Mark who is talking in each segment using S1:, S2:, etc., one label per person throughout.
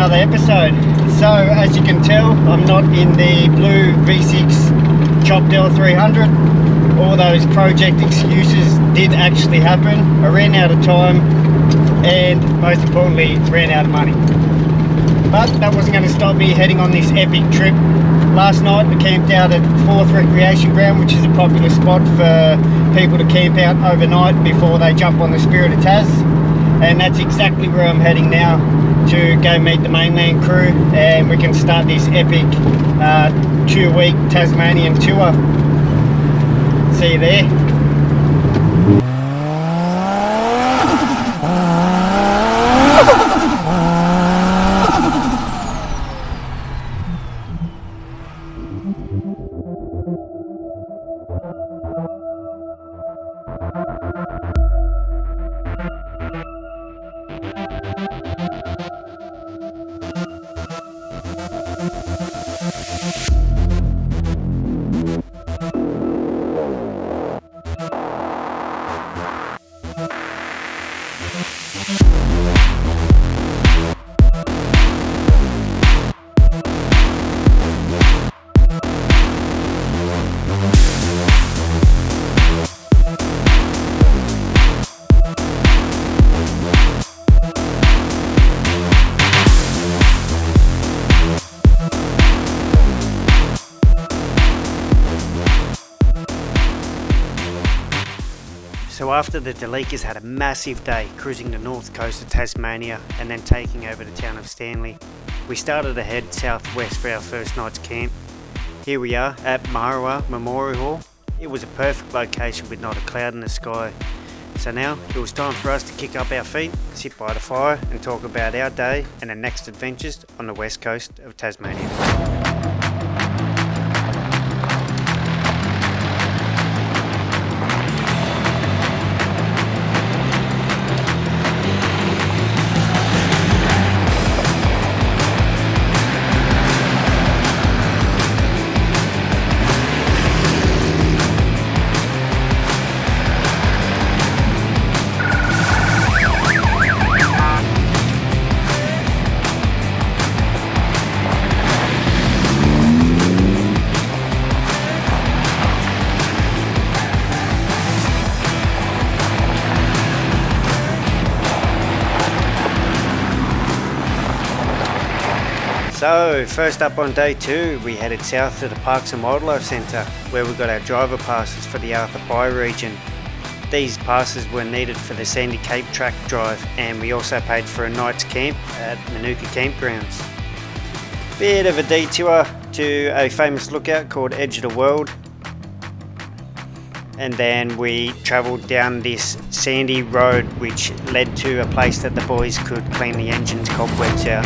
S1: another episode. So as you can tell, I'm not in the blue V6 chopped L300. All those project excuses did actually happen. I ran out of time and most importantly ran out of money. But that wasn't going to stop me heading on this epic trip. Last night I camped out at 4th Recreation Ground, which is a popular spot for people to camp out overnight before they jump on the Spirit of Tas. And that's exactly where I'm heading now, to go meet the mainland crew, and we can start this epic 2-week Tasmanian tour. See you there. So after the Delicas had a massive day cruising the north coast of Tasmania and then taking over the town of Stanley, we started to head southwest for our first night's camp. Here we are at Maharawa Memorial Hall. It was a perfect location with not a cloud in the sky. So now it was time for us to kick up our feet, sit by the fire and talk about our day and the next adventures on the west coast of Tasmania. So first up on day 2, we headed south to the Parks and Wildlife Centre, where we got our driver passes for the Arthur Pai region. These passes were needed for the Sandy Cape track drive, and we also paid for a night's camp at Manuka Campgrounds. Bit of a detour to a famous lookout called Edge of the World, and then we travelled down this sandy road which led to a place that the boys could clean the engine's cobwebs out.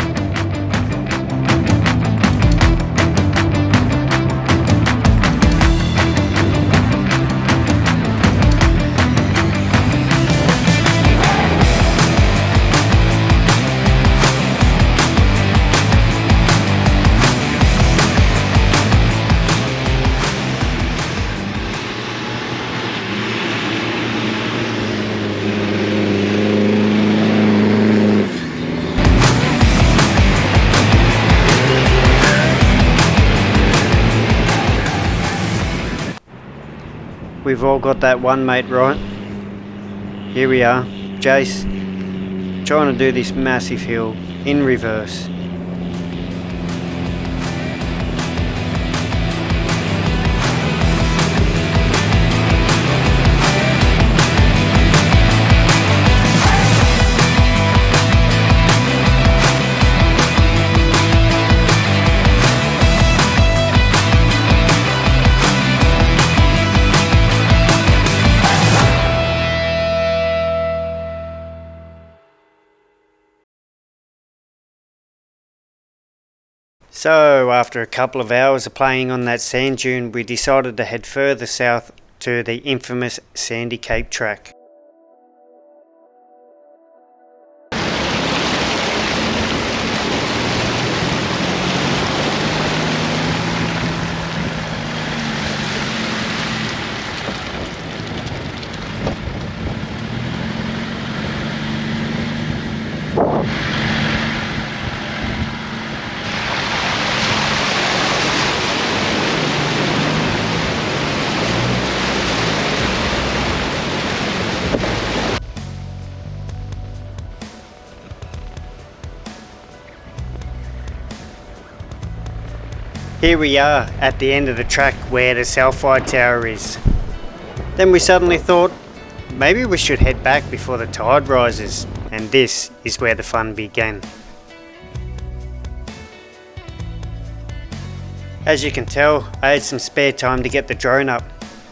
S1: We've all got that one mate, right? Here we are, Jace, trying to do this massive hill in reverse. So after a couple of hours of playing on that sand dune, we decided to head further south to the infamous Sandy Cape track. Here we are at the end of the track where the Salphide Tower is. Then we suddenly thought, maybe we should head back before the tide rises, and this is where the fun began. As you can tell, I had some spare time to get the drone up.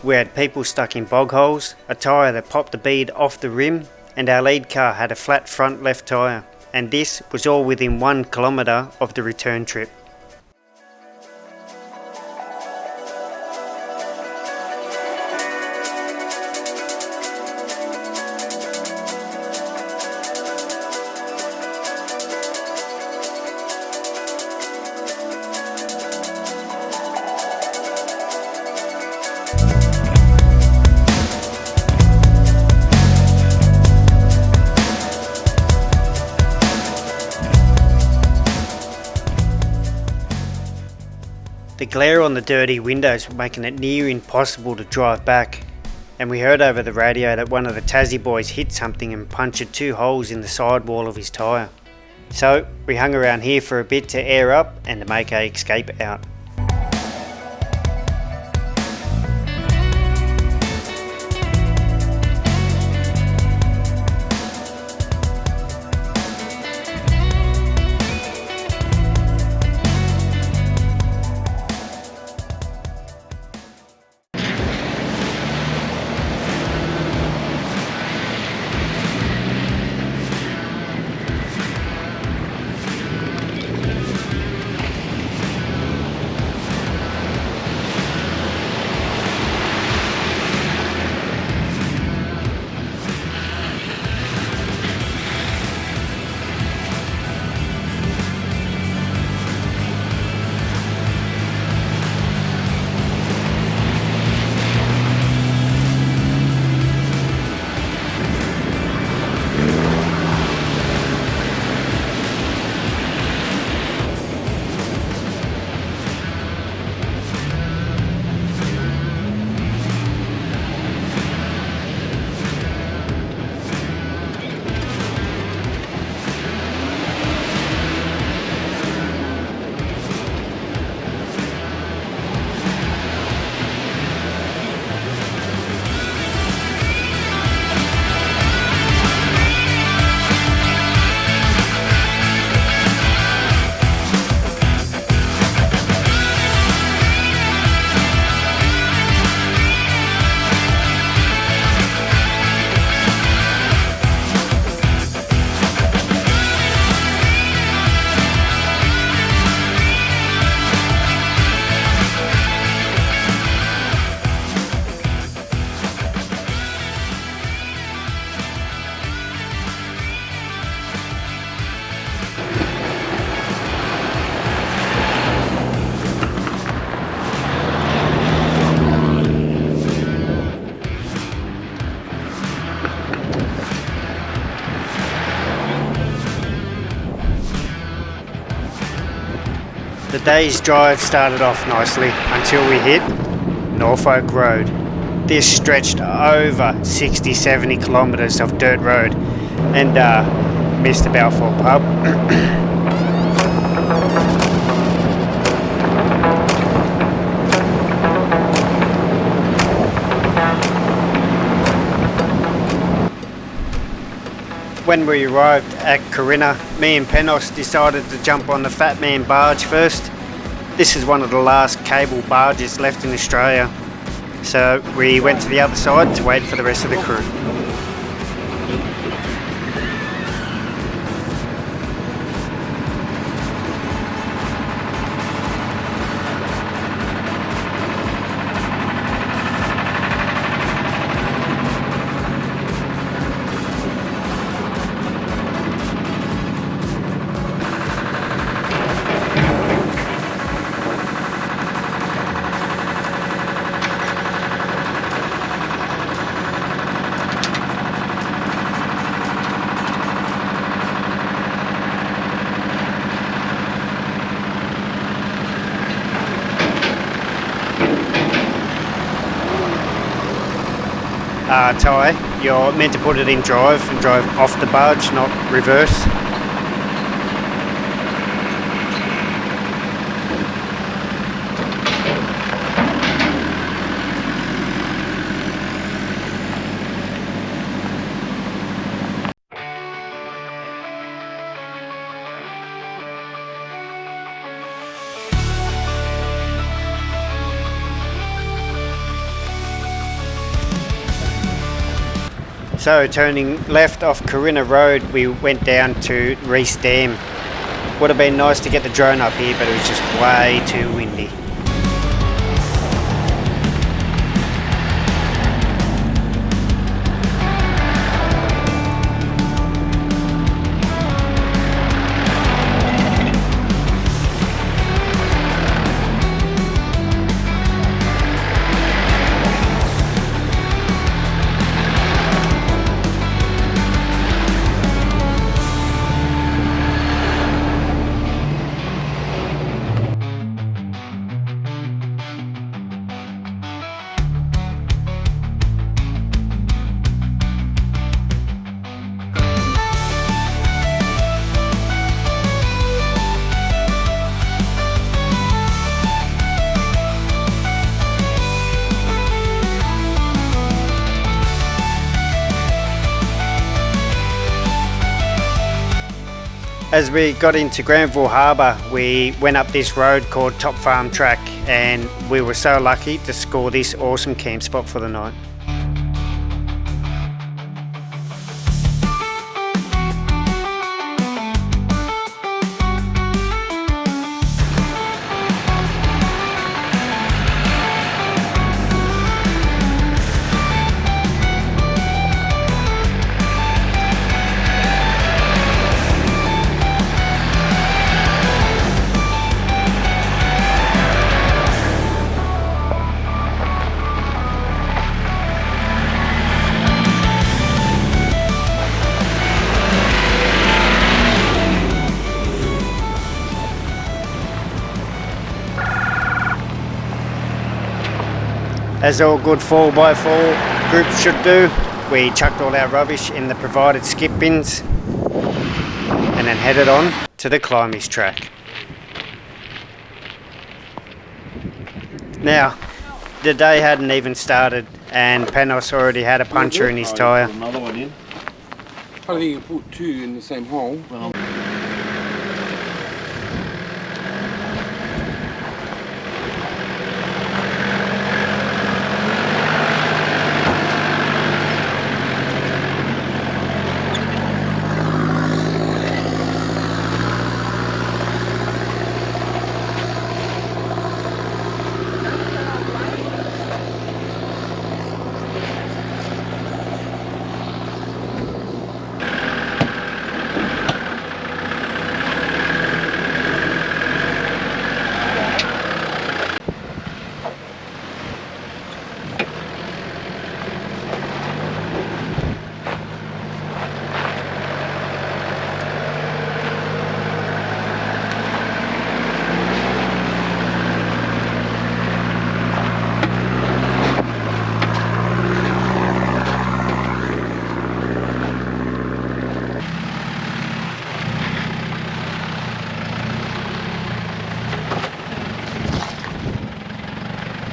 S1: We had people stuck in bog holes, a tyre that popped a bead off the rim, and our lead car had a flat front left tyre, and this was all within 1 kilometre of the return trip. The glare on the dirty windows was making it near impossible to drive back, and we heard over the radio that one of the Tassie boys hit something and punctured 2 holes in the sidewall of his tyre. So we hung around here for a bit to air up and to make our escape out. The day's drive started off nicely until we hit Norfolk Road. This stretched over 60-70 kilometres of dirt road and missed the Balfour pub. When we arrived at Corinna, me and Penos decided to jump on the Fat Man barge first. This is one of the last cable barges left in Australia. So we went to the other side to wait for the rest of the crew. Ty, you're meant to put it in drive and drive off the barge, not reverse. So turning left off Corinna Road, we went down to Reese Dam. Would have been nice to get the drone up here, but it was just way too windy. As we got into Granville Harbour, we went up this road called Top Farm Track, and we were so lucky to score this awesome camp spot for the night. As all good 4x4 groups should do, we chucked all our rubbish in the provided skip bins and then headed on to the Climies track. Now, the day hadn't even started and Panos already had a puncture in his tyre.
S2: Another one in.
S3: I think you put two in the same hole.
S2: Well,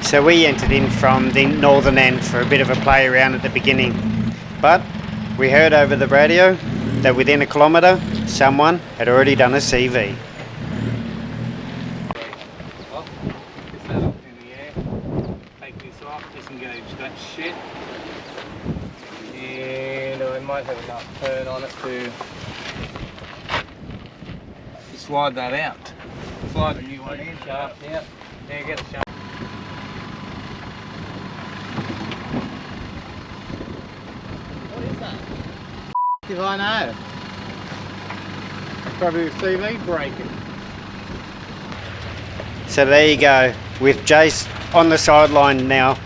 S1: So we entered in from the northern end for a bit of a play around at the beginning, but we heard over the radio that within a kilometre someone had already done a CV.
S3: Well, get that up in the air, take this off, disengage that shit, and I might have enough turn on it to slide that out. Slide the new one in, shaft out, now get the shaft.
S1: If I know.
S3: Probably CV breaking.
S1: So there you go, with Jace on the sideline now.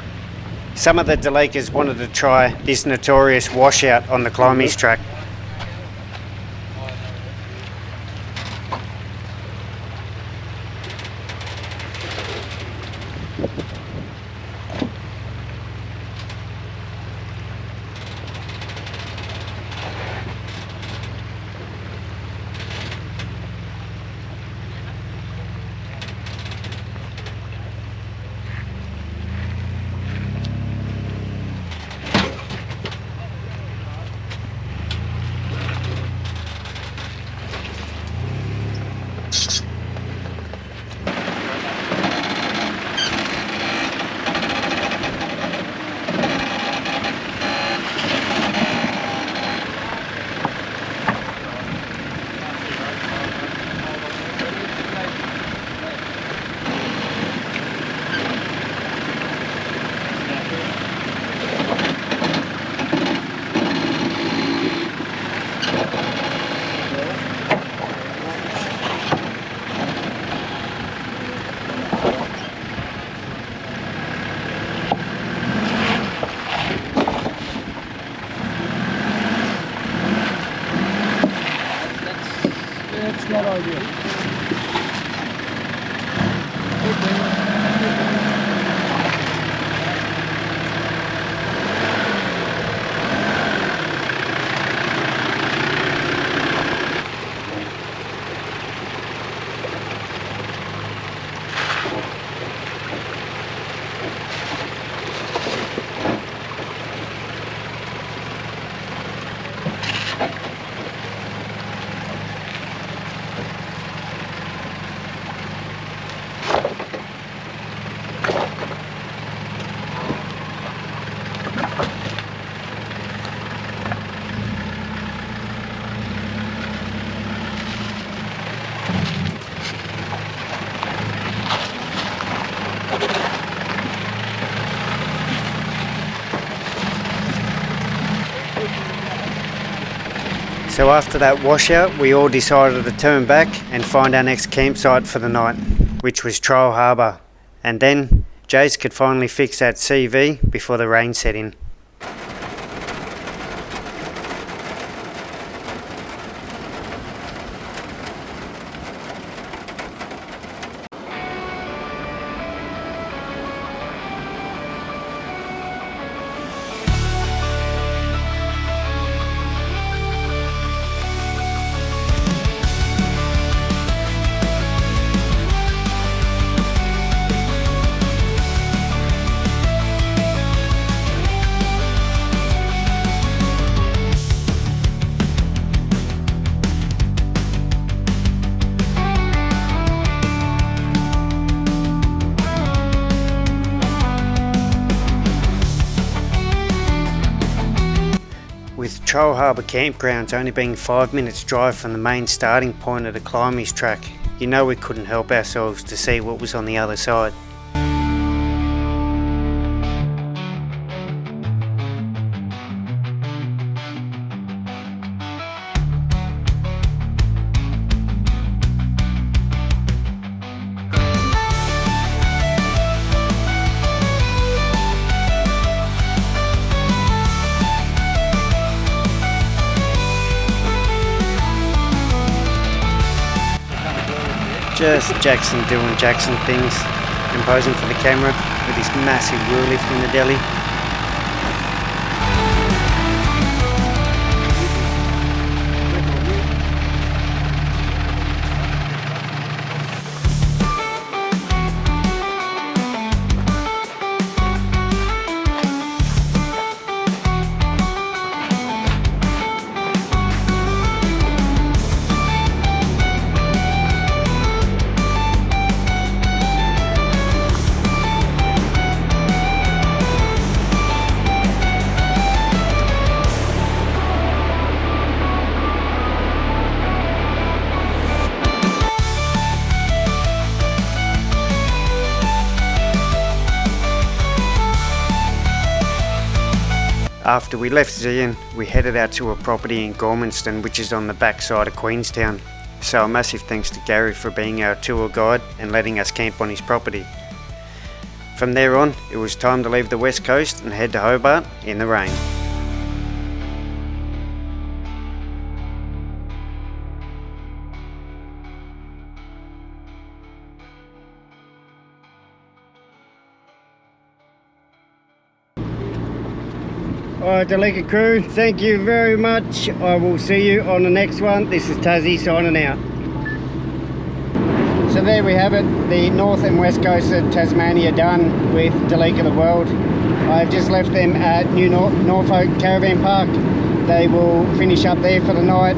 S1: Some of the Delicas wanted to try this notorious washout on the Climies track. So after that washout, we all decided to turn back and find our next campsite for the night, which was Trial Harbour. And then Jace could finally fix that CV before the rain set in. With Trial Harbour campgrounds only being 5 minutes drive from the main starting point of the Climies track, you know we couldn't help ourselves to see what was on the other side. Just Jackson doing Jackson things, and posing for the camera with his massive wheel lift in the deli. After we left Zion, we headed out to a property in Gormanston, which is on the backside of Queenstown. So a massive thanks to Gary for being our tour guide and letting us camp on his property. From there on, it was time to leave the west coast and head to Hobart in the rain. Alright, Delica crew, thank you very much. I will see you on the next one. This is Tassie signing out. So there we have it, the north and west coast of Tasmania done with Delica the World. I've just left them at New Norfolk Caravan Park. They will finish up there for the night,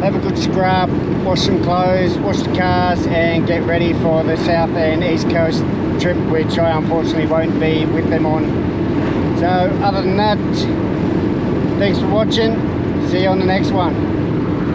S1: have a good scrub, wash some clothes, wash the cars and get ready for the south and east coast trip, which I unfortunately won't be with them on. So other than that, thanks for watching. See you on the next one.